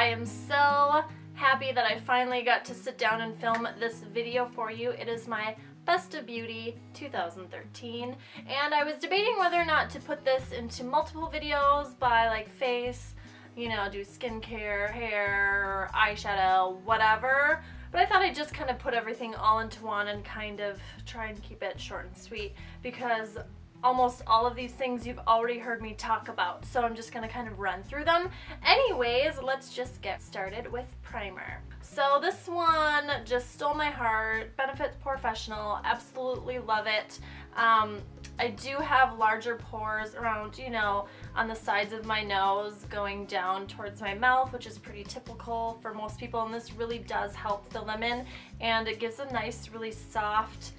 I am so happy that I finally got to sit down and film this video for you. It is my Best of Beauty 2013, and I was debating whether or not to put this into multiple videos by like face, you know, do skincare, hair, eyeshadow, whatever. But I thought I'd just kind of put everything all into one and kind of try and keep it short and sweet, because almost all of these things you've already heard me talk about, so I'm just going to kind of run through them. Anyways, let's just get started with primer. So this one just stole my heart. Benefit Porefessional, absolutely love it. I do have larger pores around, you know, on the sides of my nose going down towards my mouth, which is pretty typical for most people, and this really does help fill them in, and it gives a nice, really soft,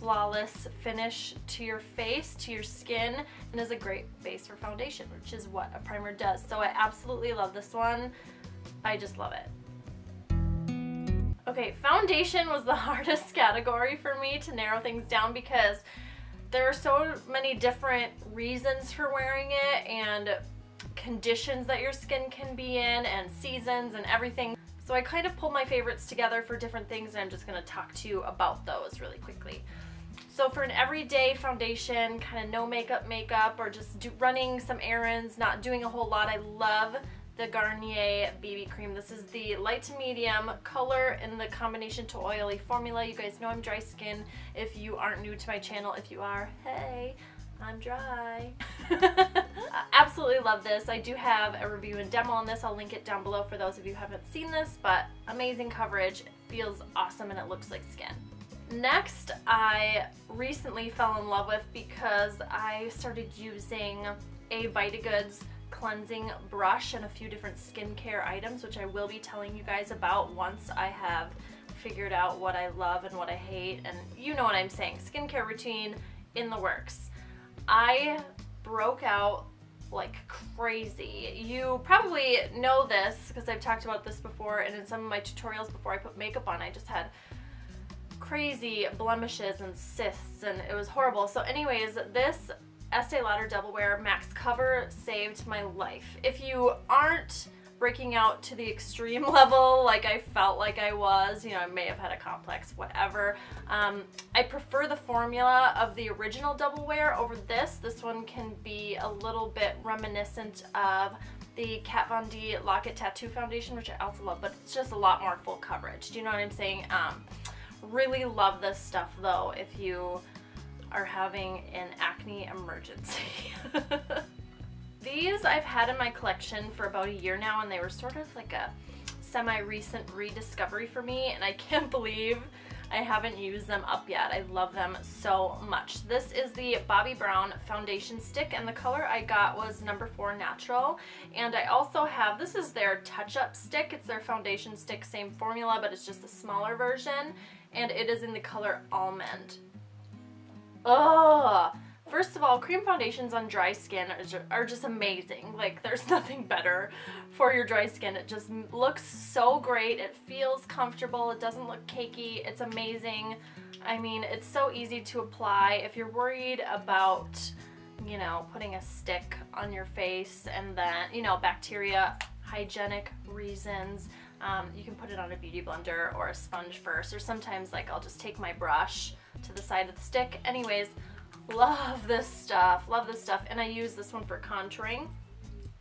flawless finish to your face, to your skin, and is a great base for foundation, which is what a primer does. So I absolutely love this one. I just love it. Okay, foundation was the hardest category for me to narrow things down because there are so many different reasons for wearing it and conditions that your skin can be in and seasons and everything. So I kind of pulled my favorites together for different things, and I'm just going to talk to you about those really quickly. So for an everyday foundation, kind of no makeup, or just running some errands, not doing a whole lot, I love the Garnier BB cream. This is the light to medium color in the combination to oily formula. You guys know I'm dry skin. If you aren't new to my channel, if you are, hey, I'm dry. Absolutely love this. I do have a review and demo on this. I'll link it down below for those of you who haven't seen this, but amazing coverage. It feels awesome and it looks like skin. Next, I recently fell in love with because I started using a Vitagoods cleansing brush and a few different skincare items, which I will be telling you guys about once I have figured out what I love and what I hate, and you know what I'm saying, skincare routine in the works. I broke out like crazy. You probably know this because I've talked about this before, and in some of my tutorials before I put makeup on, I just had crazy blemishes and cysts and it was horrible. So anyways, this Estee Lauder Double Wear Max Cover saved my life. If you aren't breaking out to the extreme level like I felt like I was, you know, I may have had a complex, whatever, I prefer the formula of the original Double Wear over this. This one can be a little bit reminiscent of the Kat Von D Lock-It Tattoo Foundation, which I also love, but it's just a lot more full coverage. Do you know what I'm saying? Really love this stuff though if you are having an acne emergency. These I've had in my collection for about a year now, and they were sort of like a semi-recent rediscovery for me, and I can't believe I haven't used them up yet. I love them so much. This is the Bobbi Brown foundation stick, and the color I got was number 4 Natural, and I also have, this is their touch-up stick. It's their foundation stick, same formula, but it's just a smaller version, and it is in the color Almond. Ugh! First of all, cream foundations on dry skin are just amazing. Like, there's nothing better for your dry skin. It just looks so great. It feels comfortable. It doesn't look cakey. It's amazing. I mean, it's so easy to apply. If you're worried about, you know, putting a stick on your face and then, you know, bacteria, hygienic reasons, you can put it on a beauty blender or a sponge first, or sometimes like I'll just take my brush to the side of the stick. Anyways, love this stuff, and I use this one for contouring.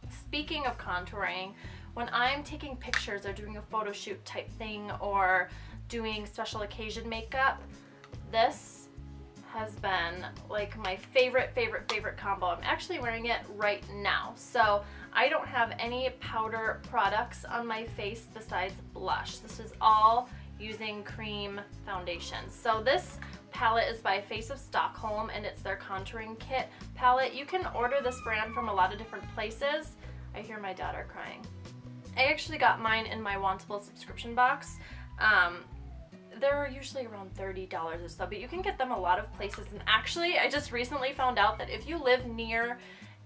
Speaking of contouring, when I'm taking pictures or doing a photo shoot type thing or doing special occasion makeup, this has been like my favorite combo. I'm actually wearing it right now. So I don't have any powder products on my face besides blush. This is all using cream foundation. So this palette is by Face of Stockholm, and it's their contouring kit palette. You can order this brand from a lot of different places. I hear my daughter crying. I actually got mine in my Wantable subscription box. They're usually around $30 or so, but you can get them a lot of places. And actually, I just recently found out that if you live near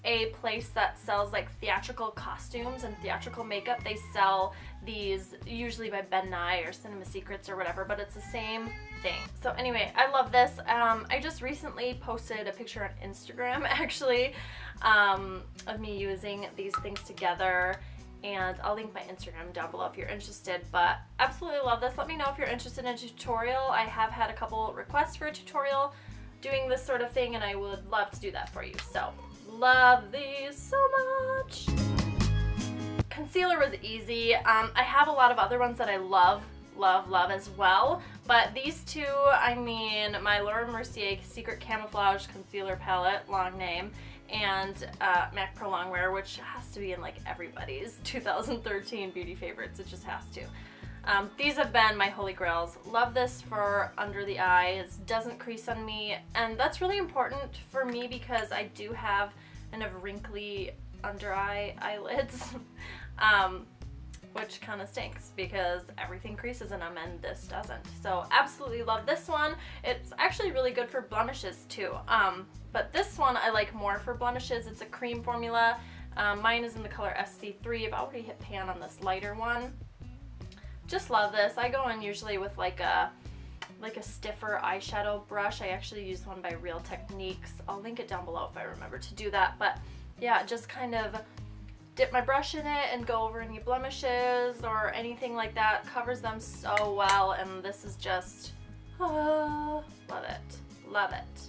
a place that sells like theatrical costumes and theatrical makeup, they sell these usually by Ben Nye or Cinema Secrets or whatever, but it's the same thing. So anyway, I love this. I just recently posted a picture on Instagram actually of me using these things together, and I'll link my Instagram down below if you're interested. But absolutely love this. Let me know if you're interested in a tutorial. I have had a couple requests for a tutorial doing this sort of thing, and I would love to do that for you. So love these so much. Concealer was easy. I have a lot of other ones that I love as well, but these two, I mean, my Laura Mercier Secret Camouflage Concealer Palette, long name, and MAC Prolongwear, which has to be in like everybody's 2013 beauty favorites. It just has to. These have been my holy grails. Love this for under the eyes, doesn't crease on me, and that's really important for me because I do have kind of wrinkly under eye eyelids, which kind of stinks because everything creases in them and this doesn't. So absolutely love this one. It's actually really good for blemishes too, but this one I like more for blemishes. It's a cream formula. Mine is in the color SC3. I've already hit pan on this lighter one. Just love this. I go in usually with like a stiffer eyeshadow brush. I actually use one by Real Techniques. I'll link it down below if I remember to do that. But yeah, just kind of dip my brush in it and go over any blemishes or anything like that. Covers them so well, and this is just, love it. Love it.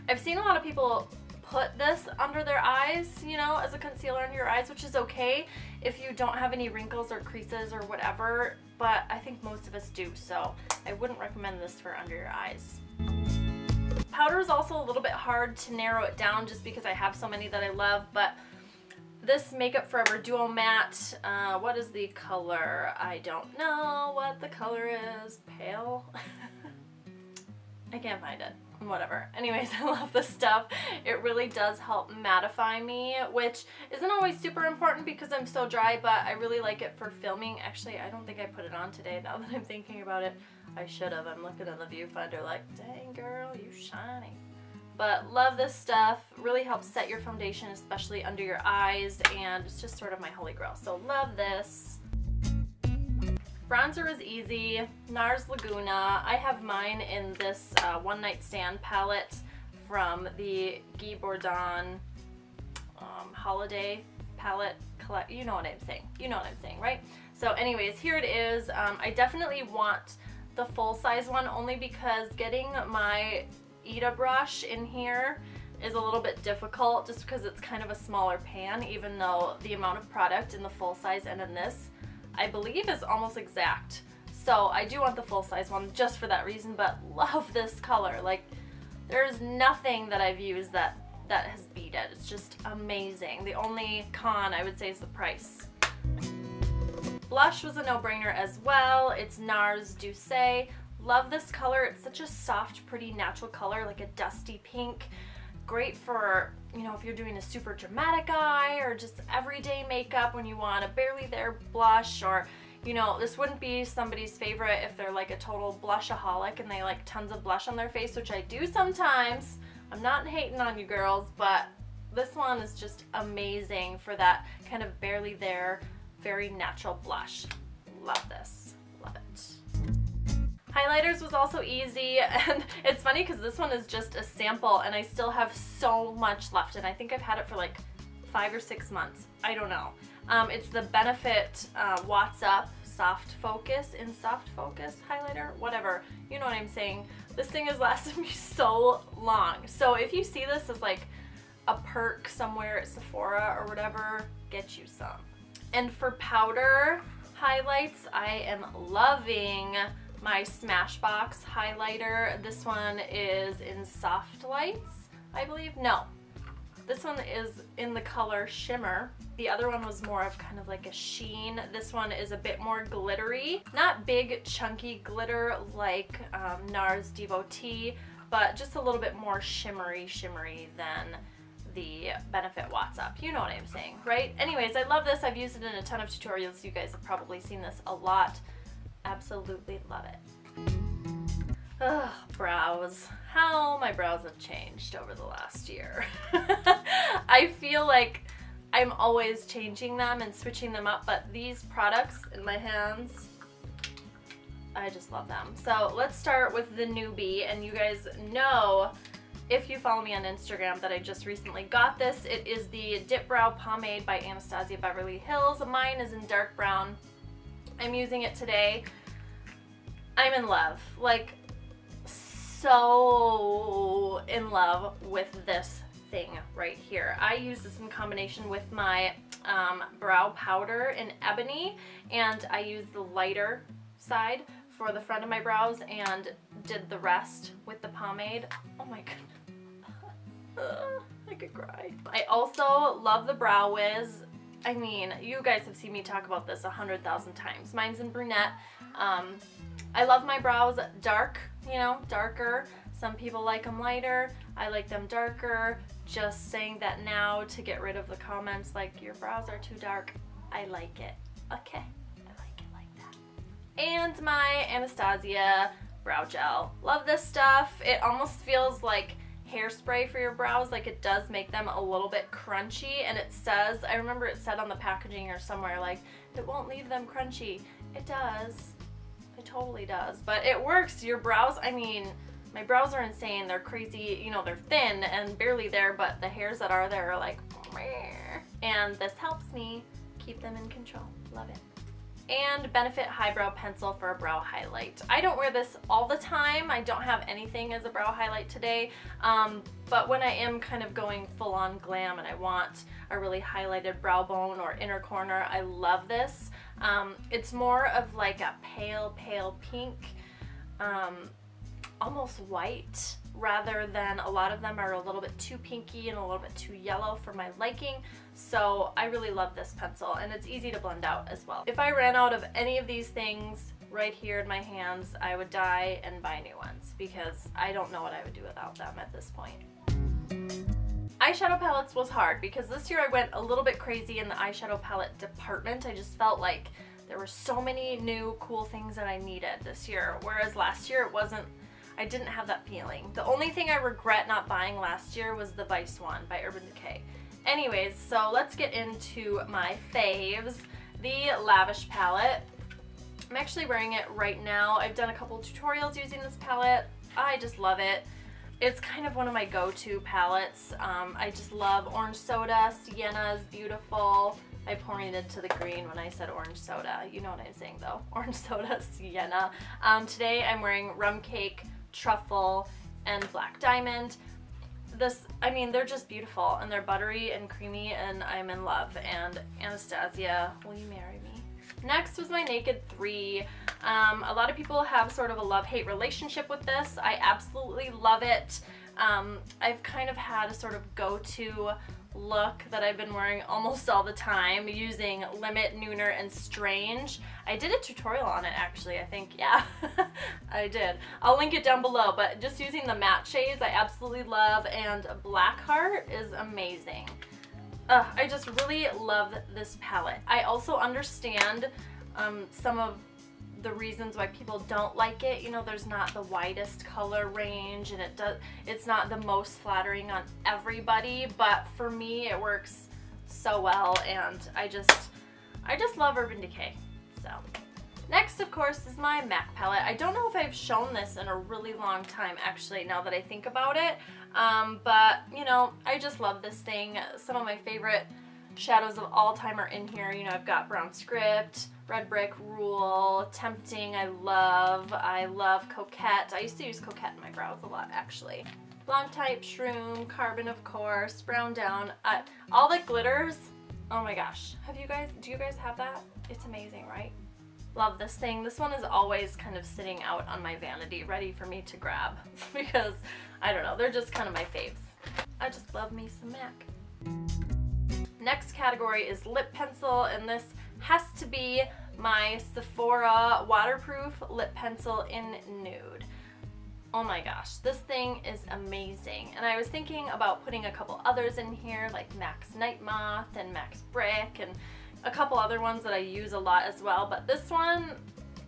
I've seen a lot of people put this under their eyes, you know, as a concealer under your eyes, which is okay if you don't have any wrinkles or creases or whatever, but I think most of us do, so I wouldn't recommend this for under your eyes. Powder is also a little bit hard to narrow it down just because I have so many that I love, but this Makeup Forever Duo Matte, what is the color? I don't know what the color is. Pale? I can't find it. Whatever. Anyways, I love this stuff. It really does help mattify me, which isn't always super important because I'm so dry, but I really like it for filming. Actually, I don't think I put it on today now that I'm thinking about it. I should have. I'm looking in the viewfinder like, dang girl, you shiny. But love this stuff. Really helps set your foundation, especially under your eyes, and it's just sort of my holy grail. So love this. Bronzer is easy. NARS Laguna. I have mine in this One Night Stand palette from the Guy Bourdon holiday palette. You know what I'm saying. You know what I'm saying, right? So anyways, here it is. I definitely want the full size one only because getting my Ita brush in here is a little bit difficult just because it's kind of a smaller pan, even though the amount of product in the full size and in this, I believe, is almost exact. So I do want the full size one just for that reason, but love this color. Like, there's nothing that I've used that has beat it. It's just amazing. The only con I would say is the price. Blush was a no-brainer as well. It's NARS Doucer. Love this color. It's such a soft, pretty, natural color, like a dusty pink. Great for, you know, if you're doing a super dramatic eye or just everyday makeup when you want a barely there blush, or, you know, this wouldn't be somebody's favorite if they're like a total blushaholic and they like tons of blush on their face, which I do sometimes. I'm not hating on you girls, but this one is just amazing for that kind of barely there, very natural blush. Love this. Love it. Highlighters was also easy, and it's funny because this one is just a sample and I still have so much left, and I think I've had it for like 5 or 6 months. I don't know. It's the Benefit What's Up Soft Focus highlighter, whatever. You know what I'm saying. This thing has lasted me so long. So if you see this as like a perk somewhere at Sephora or whatever, get you some. And for powder highlights, I am loving my Smashbox highlighter. This one is in Softlights, I believe. No, this one is in the color Shimmer. The other one was more of kind of like a sheen. This one is a bit more glittery. Not big chunky glitter like NARS Devotee, but just a little bit more shimmery than the Benefit What's Up. You know what I'm saying, right? Anyways, I love this. I've used it in a ton of tutorials. You guys have probably seen this a lot. Absolutely love it. Ugh, brows. How my brows have changed over the last year. I feel like I'm always changing them and switching them up, but these products in my hands, I just love them. So let's start with the newbie, and you guys know if you follow me on Instagram, that I just recently got this. It is the Dipbrow Pomade by Anastasia Beverly Hills. Mine is in dark brown. I'm using it today. I'm in love, like so in love with this thing right here. I use this in combination with my brow powder in Ebony, and I use the lighter side for the front of my brows and did the rest with the pomade. Oh my goodness. I could cry. I also love the Brow Wiz. I mean, you guys have seen me talk about this 100,000 times. Mine's in Brunette. I love my brows dark, you know, darker. Some people like them lighter. I like them darker. Just saying that now to get rid of the comments like your brows are too dark. I like it. Okay. I like it like that. And my Anastasia brow gel. Love this stuff. It almost feels like hairspray for your brows. Like, it does make them a little bit crunchy, and it says, I remember it said on the packaging or somewhere, like, it won't leave them crunchy. It does. It totally does. But it works. Your brows, I mean, my brows are insane. They're crazy, you know, they're thin and barely there, but the hairs that are there are like, meh. And this helps me keep them in control. Love it. And Benefit Highbrow Pencil for a brow highlight. I don't wear this all the time. I don't have anything as a brow highlight today, but when I am kind of going full on glam and I want a really highlighted brow bone or inner corner, I love this. It's more of like a pale pink, almost white, rather than a lot of them are a little bit too pinky and a little bit too yellow for my liking. So I really love this pencil, and it's easy to blend out as well. If I ran out of any of these things right here in my hands, I would die and buy new ones, because I don't know what I would do without them at this point. Eyeshadow palettes was hard, because this year I went a little bit crazy in the eyeshadow palette department. I just felt like there were so many new cool things that I needed this year, whereas last year it wasn't. I didn't have that feeling. The only thing I regret not buying last year was the Vice one by Urban Decay. Anyways, so let's get into my faves. The Lavish palette. I'm actually wearing it right now. I've done a couple tutorials using this palette. I just love it. It's kind of one of my go-to palettes. I just love orange soda. Sienna is beautiful. I pointed to the green when I said orange soda. You know what I'm saying though. Orange soda, sienna. Today I'm wearing rum cake, truffle, and black diamond. I mean, they're just beautiful, and they're buttery and creamy, and I'm in love. And Anastasia, will you marry me? Next was my Naked 3. A lot of people have sort of a love-hate relationship with this. I absolutely love it. I've kind of had a sort of go-to look that I've been wearing almost all the time, using Limit, Nooner, and Strange. I did a tutorial on it actually, I think, yeah. I did. I'll link it down below, but just using the matte shades I absolutely love, and Blackheart is amazing. I just really love this palette. I also understand some of the reasons why people don't like it. You know, there's not the widest color range, and it's not the most flattering on everybody, but for me it works so well, and I just love Urban Decay. So next, of course, is my MAC palette. I don't know if I've shown this in a really long time actually, now that I think about it, but you know, I just love this thing. Some of my favorite shadows of all time are in here. You know, I've got Brown Script, Red Brick, Rule, Tempting, I love Coquette. I used to use Coquette in my brows a lot actually. Long Type, Shroom, Carbon of course, Brown Down, all the glitters. Oh my gosh, do you guys have that? It's amazing, right? Love this thing. This one is always kind of sitting out on my vanity, ready for me to grab, because I don't know, they're just kind of my faves. I just love me some MAC. Next category is lip pencil, and this has to be my Sephora waterproof lip pencil in nude. Oh my gosh, this thing is amazing. And I was thinking about putting a couple others in here, like MAC's Night Moth and MAC's Brick, and a couple other ones that I use a lot as well, but this one,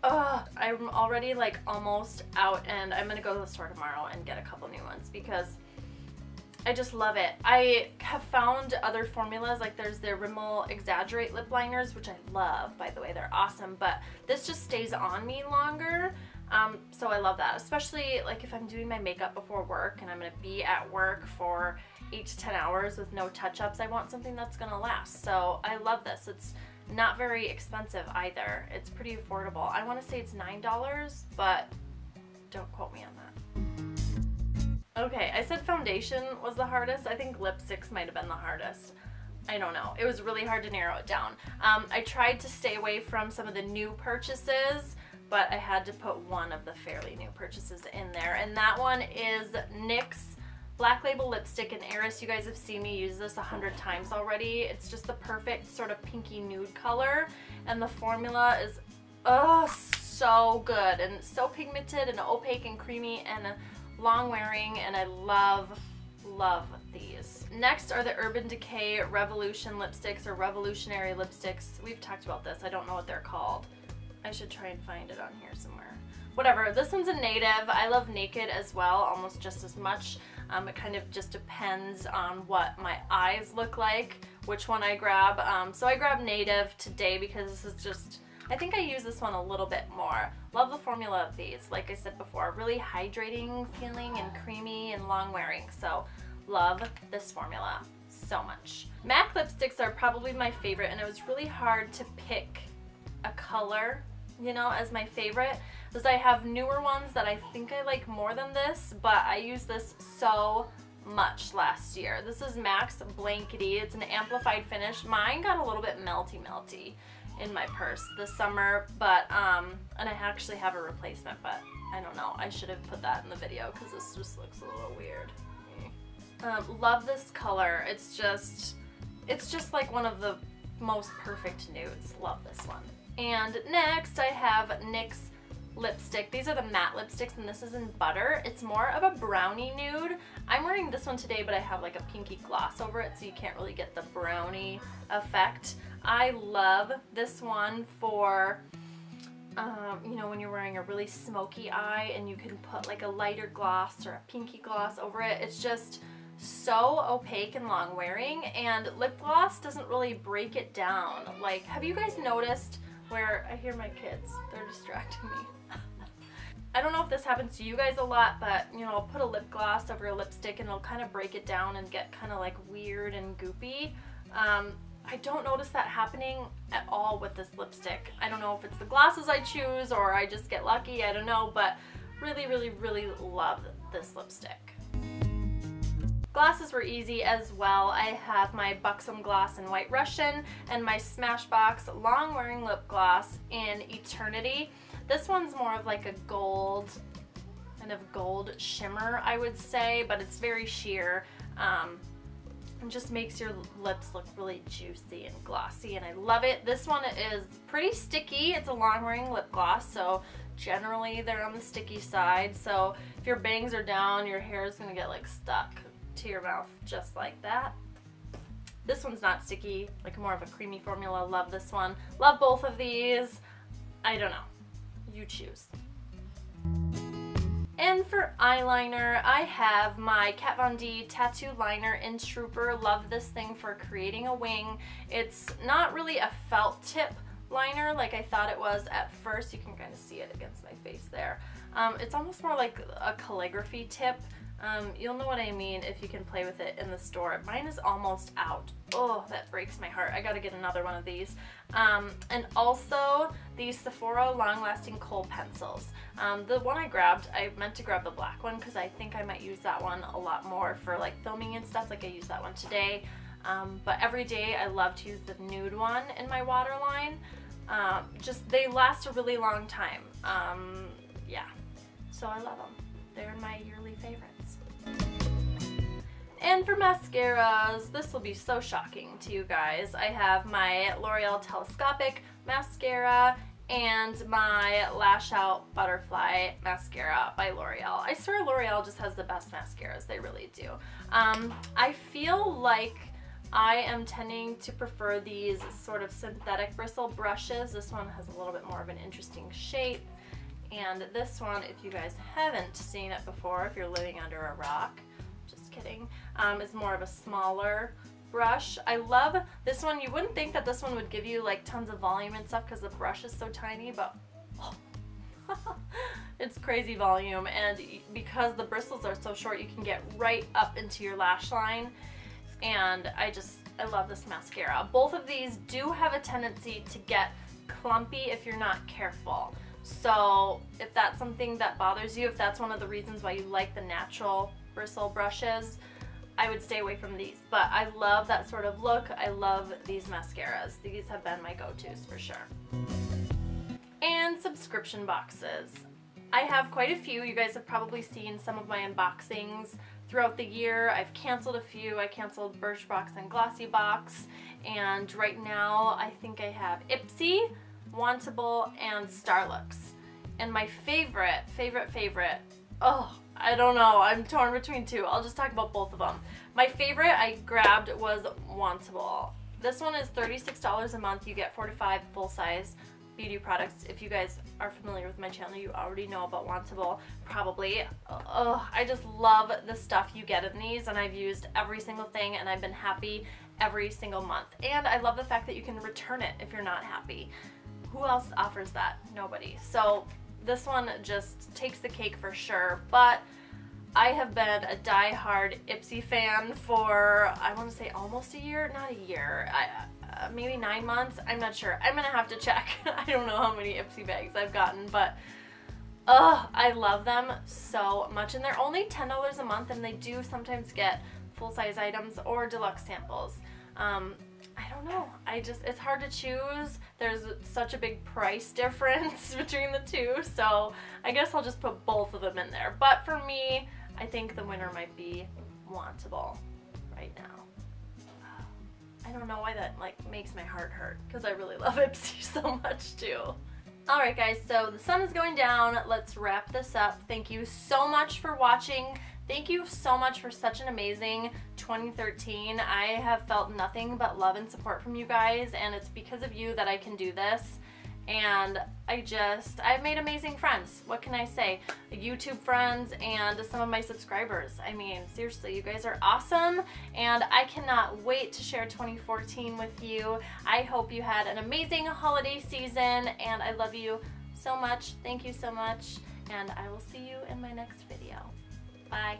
I'm already like almost out, and I'm gonna go to the store tomorrow and get a couple new ones because I just love it. I have found other formulas, like there's the Rimmel Exaggerate lip liners, which I love, by the way, they're awesome, but this just stays on me longer. So I love that, especially like if I'm doing my makeup before work and I'm gonna be at work for 8 to 10 hours with no touch-ups. I want something that's gonna last. So I love this. It's not very expensive either. It's pretty affordable. I want to say it's $9, but don't quote me on that. Okay, I said foundation was the hardest. I think lipsticks might have been the hardest. I don't know. It was really hard to narrow it down. I tried to stay away from some of the new purchases, but I had to put one of the fairly new purchases in there, and that one is NYX Black Label Lipstick in Eris. You guys have seen me use this 100 times already. It's just the perfect sort of pinky nude color, and the formula is so good and so pigmented and opaque and creamy and long wearing, and I love these. Next are the Urban Decay Revolution lipsticks, or Revolutionary lipsticks. We've talked about this. I don't know what they're called. I should try and find it on here somewhere. Whatever, this one's a native. I love Naked as well, almost just as much. It kind of just depends on what my eyes look like, which one I grab. So I grabbed Native today because this is just, I think I use this one a little bit more. Love the formula of these. Like I said before, really hydrating feeling and creamy and long wearing. So love this formula so much. MAC lipsticks are probably my favorite, and it was really hard to pick a color, you know, as my favorite, because I have newer ones that I think I like more than this, but I used this so much last year. This is MAC's Blankety. It's an amplified finish. Mine got a little bit melty in my purse this summer, but and I actually have a replacement, but I don't know. I should have put that in the video because this just looks a little weird. Love this color. It's just like one of the most perfect nudes. Love this one. And next I have NYX lipstick. These are the matte lipsticks, and this is in Butter. It's more of a brownie nude. I'm wearing this one today, but I have like a pinky gloss over it, so you can't really get the brownie effect. I love this one for you know, when you're wearing a really smoky eye and you can put like a lighter gloss or a pinky gloss over it. It's just so opaque and long wearing, and lip gloss doesn't really break it down. Like, have you guys noticed where I hear my kids, they're distracting me. I don't know if this happens to you guys a lot, but you know, I'll put a lip gloss over a lipstick and it'll kind of break it down and get kind of like weird and goopy. I don't notice that happening at all with this lipstick. I don't know if it's the glosses I choose or I just get lucky, I don't know, but really love this lipstick. Glosses were easy as well. I have my Buxom Gloss in White Russian and my Smashbox Long Wearing Lip Gloss in Eternity. This one's more of like a gold, kind of gold shimmer, I would say, but it's very sheer. It just makes your lips look really juicy and glossy, and I love it. This one is pretty sticky. It's a long wearing lip gloss, so generally they're on the sticky side. So if your bangs are down, your hair is gonna get like stuck to your mouth just like that. This one's not sticky, like more of a creamy formula. Love this one. Love both of these. I don't know. You choose. And for eyeliner, I have my Kat Von D Tattoo Liner in Trooper. Love this thing for creating a wing. It's not really a felt tip liner like I thought it was at first. You can kind of see it against my face there. It's almost more like a calligraphy tip. You'll know what I mean if you can play with it in the store. Mine is almost out. Oh, that breaks my heart. I gotta get another one of these. And also these Sephora Long Lasting Kohl pencils. The one I grabbed, I meant to grab the black one because I think I might use that one a lot more for like filming and stuff. Like I used that one today. But every day I love to use the nude one in my waterline. Just they last a really long time. Yeah, so I love them. They're my yearly favorites. And for mascaras, this will be so shocking to you guys. I have my L'Oreal Telescopic Mascara and my Lash Out Butterfly Mascara by L'Oreal. I swear L'Oreal just has the best mascaras, they really do. I feel like I am tending to prefer these sort of synthetic bristle brushes. This one has a little bit more of an interesting shape. And this one, if you guys haven't seen it before, if you're living under a rock, just kidding, is more of a smaller brush. I love this one. You wouldn't think that this one would give you like tons of volume and stuff because the brush is so tiny, but oh, It's crazy volume, and because the bristles are so short, you can get right up into your lash line, and I love this mascara. Both of these do have a tendency to get clumpy if you're not careful. So if that's something that bothers you, if that's one of the reasons why you like the natural bristle brushes, I would stay away from these. But I love that sort of look. I love these mascaras. These have been my go-tos for sure. And subscription boxes. I have quite a few. You guys have probably seen some of my unboxings throughout the year. I've canceled a few. I canceled Birchbox and Glossybox, and right now I think I have Ipsy, Wantable, and Starlux. And my favorite, oh, I don't know, I'm torn between two. I'll just talk about both of them. My favorite I grabbed was Wantable. This one is $36 a month. You get 4 to 5 full-size beauty products. If you guys are familiar with my channel, you already know about Wantable, probably. I just love the stuff you get in these, and I've used every single thing, and I've been happy every single month. And I love the fact that you can return it if you're not happy. Who else offers that? Nobody. So this one just takes the cake for sure, but I have been a die-hard Ipsy fan for, I want to say almost a year, not a year, maybe 9 months, I'm not sure. I'm gonna have to check. I don't know how many Ipsy bags I've gotten, but I love them so much, and they're only $10 a month, and they do sometimes get full-size items or deluxe samples. I don't know, it's hard to choose. There's such a big price difference between the two, so I guess I'll just put both of them in there. But for me, I think the winner might be Wantable right now. I don't know why that makes my heart hurt, because I really love Ipsy so much too. Alright guys, so the sun is going down. Let's wrap this up. Thank you so much for watching. Thank you so much for such an amazing 2013. I have felt nothing but love and support from you guys, and it's because of you that I can do this. And I've made amazing friends. What can I say? YouTube friends and some of my subscribers. I mean, seriously, you guys are awesome, and I cannot wait to share 2014 with you. I hope you had an amazing holiday season, and I love you so much. Thank you so much, and I will see you in my next video. Bye. I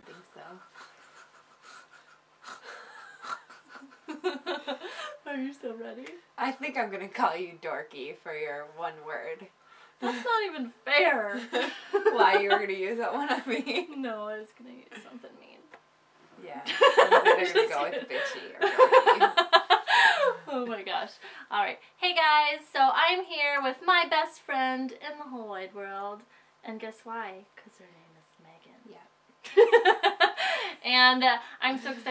think so. Are you still ready? I think I'm gonna call you dorky for your one word. That's not even fair. Why, you were gonna use that one on me? No, I was gonna use something mean. Yeah. I'm either gonna go with bitchy or dorky. Oh my gosh. Alright. Hey guys, so I'm here with my best friend in the whole wide world. And guess why? Because her name is Megan. Yeah. And I'm so excited.